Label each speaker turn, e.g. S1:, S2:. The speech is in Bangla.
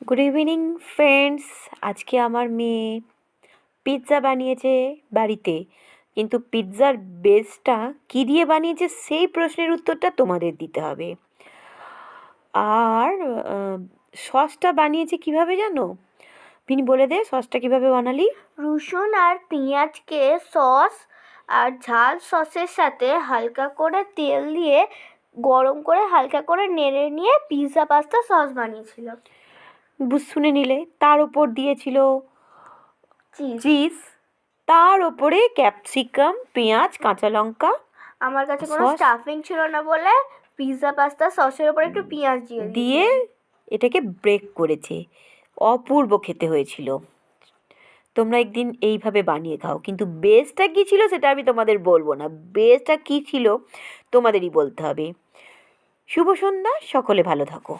S1: Good evening friends. আজকে আমার মেয়ে পিৎজা বানিয়েছে বাড়িতে, কিন্তু পিৎজার বেসটা কী দিয়ে বানিয়েছে সেই প্রশ্নের উত্তরটা তোমাদের দিতে হবে। আর সসটা বানিয়েছে কিভাবে জানো? তিনি বলে দে, সসটা কিভাবে বানালি?
S2: রসুন আর পেঁয়াজকে সস আর ঝাল সসের সাথে হালকা করে তেল দিয়ে গরম করে হালকা করে নেড়ে নিয়ে পিৎজা পাস্তা সস বানিয়েছিল।
S1: শুনে নিলে। তার ওপর দিয়েছিল
S2: চিজ।
S1: চিজ, তার ওপরে ক্যাপসিকাম, পেঁয়াজ, কাঁচা লঙ্কা।
S2: আমার কাছে কোনো
S1: সস
S2: স্টাফিং ছিল না বলে পিৎজা পাস্তা সসের ওপর একটু পেঁয়াজ দিয়ে
S1: দিয়ে এটাকে ব্রেক করেছে। অপূর্ব খেতে হয়েছিল। তোমরা একদিন এইভাবে বানিয়ে খাও, কিন্তু বেসটা কী ছিল সেটা আমি তোমাদের বলবো না। বেসটা কী ছিল তোমাদেরই বলতে হবে। শুভ সন্ধ্যা, সকলে ভালো থাকো।